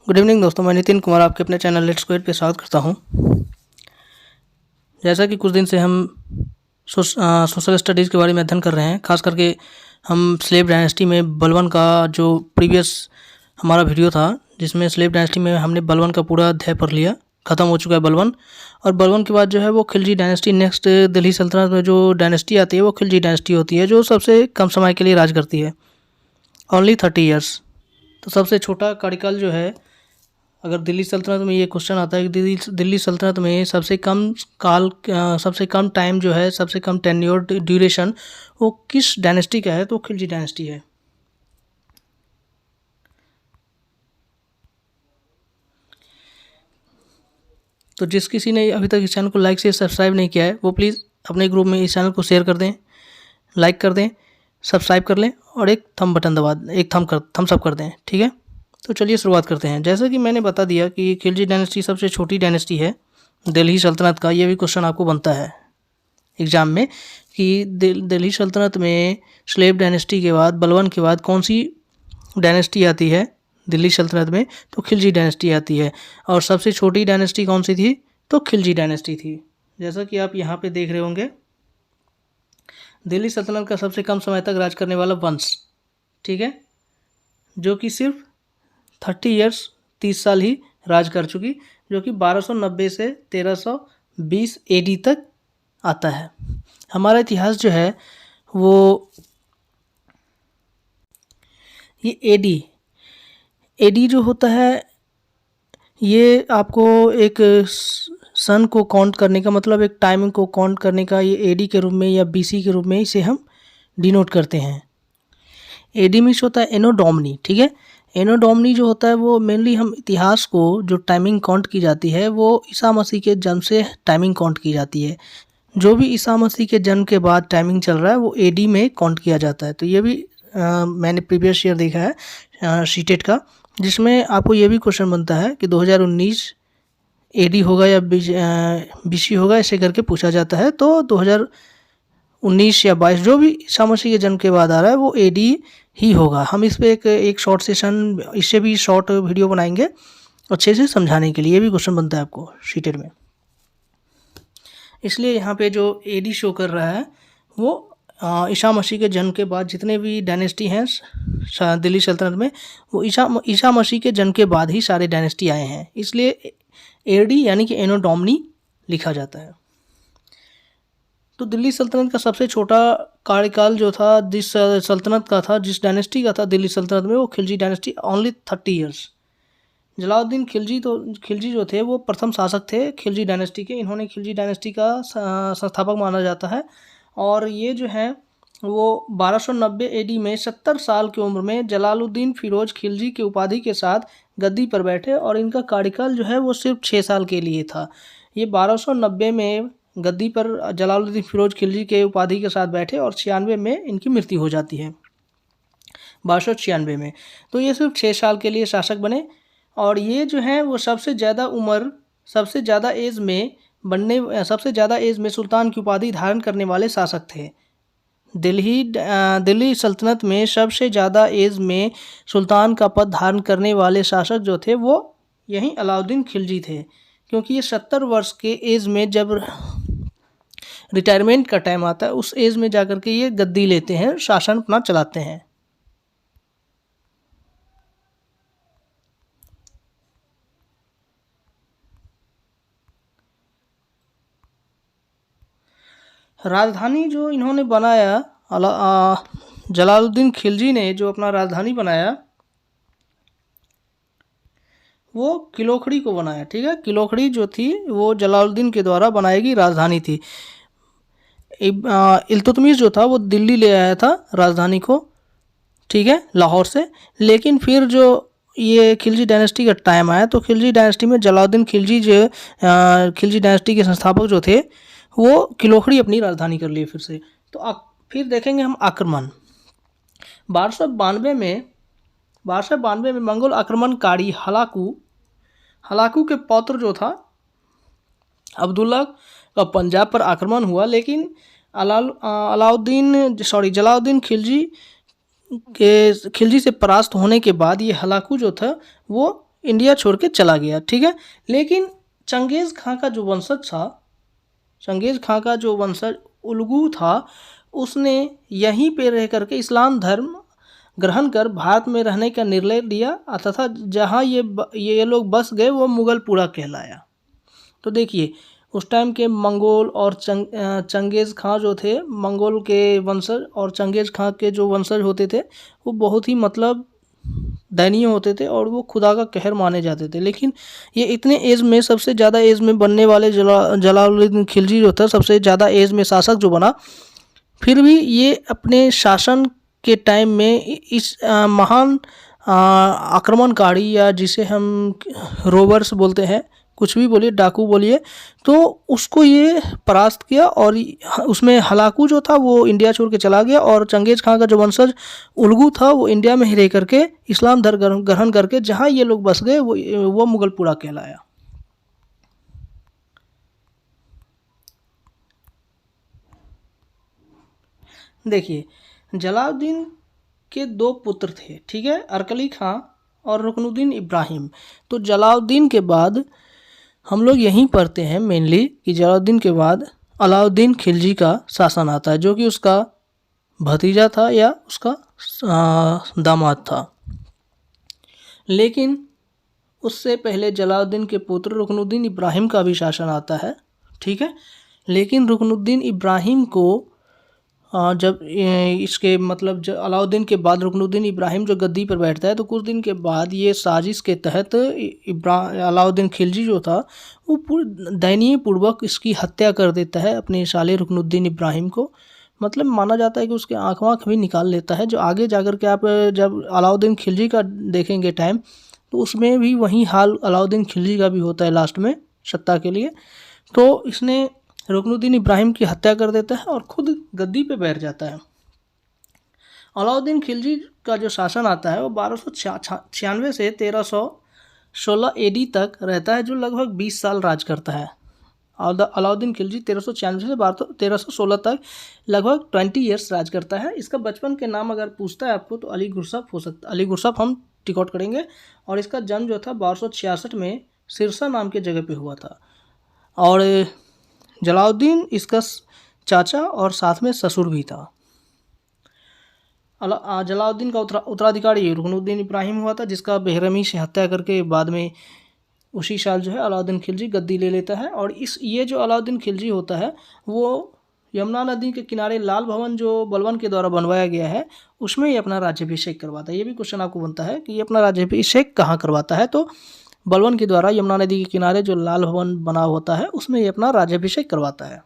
Good evening दोस्तों, मैं नितिन कुमार आपके अपने चैनल लेट्स क्विट पे स्वागत करता हूं। जैसा कि कुछ दिन से हम सोशल स्टडीज़ के बारे में अध्ययन कर रहे हैं, खास करके हम स्लेव डायनेस्टी में बलवन का जो प्रीवियस हमारा वीडियो था, जिसमें स्लेव डायनेस्टी में हमने बलवन का पूरा अध्याय पढ़ लिया, ख़त्म हो चुका है बलवन। और बलवन के बाद जो है वो खिलजी डायनेस्टी, नेक्स्ट दिल्ली सल्तनत में जो डायनेस्टी आती है वो खिलजी डायनेस्टी होती है, जो सबसे कम समय के लिए राज करती है, ओनली 30 ईयर्स। तो सबसे छोटा कार्यकाल जो है, अगर दिल्ली सल्तनत में ये क्वेश्चन आता है कि दिल्ली सल्तनत में सबसे कम टाइम जो है, सबसे कम टेन्योर ड्यूरेशन वो किस डायनेस्टी का है, तो खिलजी डायनेस्टी है। तो जिस किसी ने अभी तक इस चैनल को लाइक से सब्सक्राइब नहीं किया है वो प्लीज़ अपने ग्रुप में इस चैनल को शेयर कर दें, लाइक कर दें, सब्सक्राइब कर लें और एक थंब बटन दबा एक थम्स अप कर दें, ठीक है। तो चलिए शुरुआत करते हैं। जैसा कि मैंने बता दिया कि खिलजी डायनेस्टी सबसे छोटी डायनेस्टी है दिल्ली सल्तनत का। ये भी क्वेश्चन आपको बनता है एग्ज़ाम में कि दिल्ली सल्तनत में स्लेव डायनेस्टी के बाद, बलवन के बाद कौन सी डायनेस्टी आती है दिल्ली सल्तनत में, तो खिलजी डायनेस्टी आती है। और सबसे छोटी डायनेस्टी कौन सी थी, तो खिलजी डायनेस्टी थी। जैसा कि आप यहाँ पे देख रहे होंगे, दिल्ली सल्तनत का सबसे कम समय तक राज करने वाला वंश, ठीक है, जो कि सिर्फ 30 साल ही राज कर चुकी, जो कि 1290 से 1320 एडी तक आता है। हमारा इतिहास जो है वो ये एडी जो होता है, ये आपको एक सन को काउंट करने का, मतलब एक टाइमिंग को काउंट करने का, ये एडी के रूप में या बीसी के रूप में इसे हम डिनोट करते हैं। एडी मीन्स होता है एनो डोमिनी, ठीक है। एनो डोमिनी जो होता है वो मेनली हम इतिहास को जो टाइमिंग काउंट की जाती है वो ईसा मसीह के जन्म से टाइमिंग काउंट की जाती है। जो भी ईसा मसीह के जन्म के बाद टाइमिंग चल रहा है वो एडी में काउंट किया जाता है। तो ये भी मैंने प्रीवियस ईयर देखा है सीटेट का, जिसमें आपको ये भी क्वेश्चन बनता है कि 2019 एडी होगा या बीसी होगा, ऐसे करके पूछा जाता है। तो 2019 या 22 जो भी ईसा मसीह के जन्म के बाद आ रहा है वो एडी ही होगा। हम इस पर एक शॉर्ट सेशन, इससे भी शॉर्ट वीडियो बनाएंगे अच्छे से समझाने के लिए। ये भी क्वेश्चन बनता है आपको सीटेट में, इसलिए यहाँ पे जो एडी शो कर रहा है वो ईसा मसीह के जन्म के बाद जितने भी डायनेस्टी हैं दिल्ली सल्तनत में, वो ईसा मसीह के जन्म के बाद ही सारे डायनेस्टी आए हैं, इसलिए एडी यानी कि एनो डोमिनी लिखा जाता है। तो दिल्ली सल्तनत का सबसे छोटा कार्यकाल जो था, जिस सल्तनत का था, जिस डायनेस्टी का था दिल्ली सल्तनत में, वो Khilji dynasty, only 30 years. Jalaluddin Khilji जो थे वो प्रथम शासक थे खिलजी डायनेस्टी के। इन्होंने खिलजी डायनेस्टी का संस्थापक माना जाता है। और ये जो है वो 1290 एडी में 70 साल की उम्र में जलालुद्दीन फिरोज खिलजी की उपाधि के साथ गद्दी पर बैठे, और इनका कार्यकाल जो है वो सिर्फ 6 साल के लिए था। ये 1290 में गद्दी पर जलालुद्दीन फिरोज खिलजी के उपाधि के साथ बैठे और 96 में इनकी मृत्यु हो जाती है, 1296 में। तो ये सिर्फ 6 साल के लिए शासक बने। और ये जो है वो सबसे ज़्यादा एज में सुल्तान की उपाधि धारण करने वाले शासक थे। दिल्ली सल्तनत में सबसे ज़्यादा एज में सुल्तान का पद धारण करने वाले शासक जो थे वो यही अलाउद्दीन खिलजी थे, क्योंकि ये 70 वर्ष के एज में जब रिटायरमेंट का टाइम आता है, उस एज में जाकर के ये गद्दी लेते हैं, शासन अपना चलाते हैं। राजधानी जो इन्होंने बनाया, जलालुद्दीन खिलजी ने जो अपना राजधानी बनाया वो किलोखड़ी को बनाया, ठीक है। किलोखड़ी जो थी वो जलालुद्दीन के द्वारा बनाई गई राजधानी थी। इल्तुतमिश जो था वो दिल्ली ले आया था राजधानी को, ठीक है, लाहौर से। लेकिन फिर जो ये खिलजी डायनेस्टी का टाइम आया तो खिलजी डायनेस्टी में जलालुद्दीन खिलजी खिलजी डायनेस्टी के संस्थापक जो थे वो किलोखड़ी अपनी राजधानी कर लिए फिर से। तो फिर देखेंगे हम आक्रमण 1292 में मंगोल आक्रमणकारी हलाकू के पौत्र जो था अब्दुल्ला का पंजाब पर आक्रमण हुआ। लेकिन जलालुद्दीन खिलजी से परास्त होने के बाद ये हलाकू जो था वो इंडिया छोड़ के चला गया, ठीक है। लेकिन चंगेज़ खां का जो वंशज था, चंगेज़ खां का जो वंशज उलगू था, उसने यहीं पे रह करके इस्लाम धर्म ग्रहण कर भारत में रहने का निर्णय लिया तथा जहाँ ये लोग बस गए वो मुगलपुरा कहलाया। तो देखिए उस टाइम के मंगोल और चंगेज़ खां जो थे, मंगोल के वंशज और चंगेज़ खां के जो वंशज होते थे वो बहुत ही मतलब दयनीय होते थे और वो खुदा का कहर माने जाते थे। लेकिन ये इतने एज में सबसे ज़्यादा एज में बनने वाले जलालुद्दीन खिलजी जो था, सबसे ज़्यादा एज में शासक जो बना, फिर भी ये अपने शासन के टाइम में इस महान आक्रमणकारी या जिसे हम रोवर्स बोलते हैं, कुछ भी बोलिए, डाकू बोलिए, तो उसको ये परास्त किया और उसमें हलाकू जो था वो इंडिया छोड़ के चला गया और चंगेज़ खां का जो वंशज उलगू था वो इंडिया में ही रह करके इस्लाम धर्म ग्रहण करके जहाँ ये लोग बस गए वो मुगलपुरा कहलाया। देखिए जलालुद्दीन के दो पुत्र थे, ठीक है, अरकली खां और रुकनुद्दीन इब्राहिम। तो जलालुद्दीन के बाद हम लोग यहीं पढ़ते हैं मेनली कि जलालुद्दीन के बाद अलाउद्दीन खिलजी का शासन आता है, जो कि उसका भतीजा था या उसका दामाद था। लेकिन उससे पहले जलालुद्दीन के पुत्र रुकनुद्दीन इब्राहिम का भी शासन आता है, ठीक है। लेकिन रुकनुद्दीन इब्राहिम को जब इसके मतलब अलाउद्दीन के बाद रुकनुद्दीन इब्राहिम जो गद्दी पर बैठता है, तो कुछ दिन के बाद ये साजिश के तहत अलाउद्दीन खिलजी जो था वो पूरी दयनीय पूर्वक इसकी हत्या कर देता है अपने साले रुकनुद्दीन इब्राहिम को। मतलब माना जाता है कि उसके आँख वाँख भी निकाल लेता है, जो आगे जाकर के आप जब अलाउद्दीन खिलजी का देखेंगे टाइम, तो उसमें भी वही हाल अलाउद्दीन खिलजी का भी होता है लास्ट में सत्ता के लिए। तो इसने रुकनुद्दीन इब्राहिम की हत्या कर देता है और खुद गद्दी पे बैठ जाता है। अलाउद्दीन खिलजी का जो शासन आता है वो 1296 से 1316 AD तक रहता है, जो लगभग 20 साल राज करता है। अलाउद्दीन खिलजी 1396 से 1316 तक लगभग 20 ईयर्स राज करता है। इसका बचपन के नाम अगर पूछता है आपको तो अली गुरसफ हो सकता है, अली गुरसफ हम टिक आउट करेंगे। और इसका जन्म जो था 1266 में सिरसा नाम के जगह पे हुआ था। और जलालुद्दीन इसका चाचा और साथ में ससुर भी था। जलालुद्दीन का उत्तराधिकारी रुकनुद्दीन इब्राहिम हुआ था, जिसका बेरहमी से हत्या करके बाद में उसी साल जो है अलाउद्दीन खिलजी गद्दी ले लेता है। और ये जो अलाउद्दीन खिलजी होता है वो यमुना नदी के किनारे लाल भवन जो बलबन के द्वारा बनवाया गया है उसमें ये अपना राज्याभिषेक करवाता है। ये भी क्वेश्चन आपको बनता है कि ये अपना राज्याभिषेक कहाँ करवाता है, तो बलबन के द्वारा यमुना नदी के किनारे जो लाल भवन बना होता है उसमें ये अपना राज्याभिषेक करवाता है।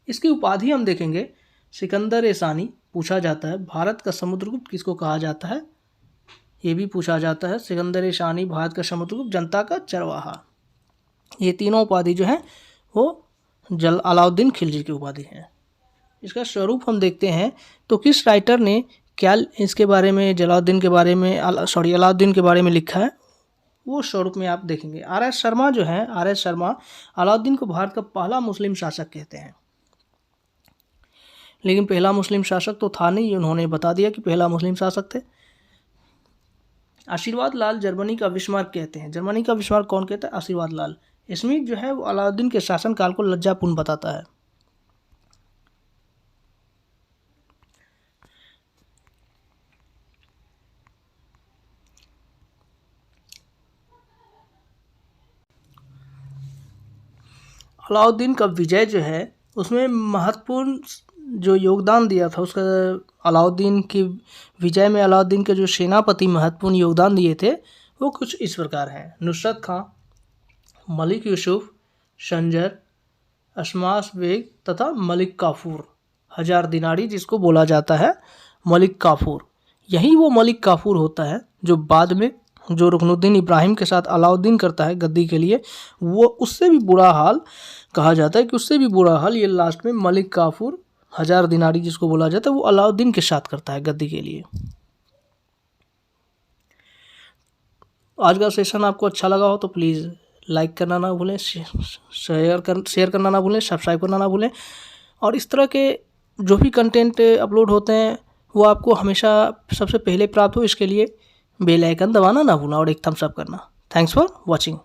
इसकी उपाधि हम देखेंगे सिकंदर-ए-सानी पूछा जाता है। भारत का समुद्रगुप्त किसको कहा जाता है, ये भी पूछा जाता है। सिकंदर-ए-सानी भारत का समुद्रगुप्त, जनता का चरवाहा। ये तीनों उपाधि जो है वो अलाउद्दीन खिलजी की उपाधि है। इसका स्वरूप हम देखते हैं तो किस राइटर ने क्या इसके बारे में अलाउद्दीन के बारे में लिखा है, वो स्वरूप में आप देखेंगे। RS शर्मा जो है, RS शर्मा अलाउद्दीन को भारत का पहला मुस्लिम शासक कहते हैं। लेकिन पहला मुस्लिम शासक तो था नहीं, उन्होंने बता दिया कि पहला मुस्लिम शासक थे। आशीर्वाद लाल जर्मनी का बिस्मार्क कहते हैं। जर्मनी का बिस्मार्क कौन कहता है, आशीर्वाद लाल। स्मिथ जो है वो अलाउद्दीन के शासनकाल को लज्जापूर्ण बताता है। अलाउद्दीन का विजय जो है उसमें महत्वपूर्ण जो योगदान दिया था उसका, अलाउद्दीन की विजय में अलाउद्दीन के जो सेनापति महत्वपूर्ण योगदान दिए थे वो कुछ इस प्रकार हैं। नुसरत खां, मलिक यूसुफ, संजर, अशमास बेग तथा मलिक काफूर। 1000 दिनारी जिसको बोला जाता है मलिक काफूर, यही वो मलिक काफूर होता है जो बाद में जो रुकनुद्दीन इब्राहिम के साथ अलाउद्दीन करता है गद्दी के लिए, वो उससे भी बुरा हाल कहा जाता है कि उससे भी बुरा हाल ये लास्ट में मलिक काफूर 1000 दिनारी जिसको बोला जाता है वो अलाउद्दीन के साथ करता है गद्दी के लिए। आज का सेशन आपको अच्छा लगा हो तो प्लीज़ लाइक करना ना भूलें, शेयर करना ना भूलें, सब्सक्राइब करना ना भूलें। और इस तरह के जो भी कंटेंट अपलोड होते हैं वो आपको हमेशा सबसे पहले प्राप्त हो, इसके लिए बेल आइकन दबाना ना भूलना और एक थम्स अप करना। Thanks for watching.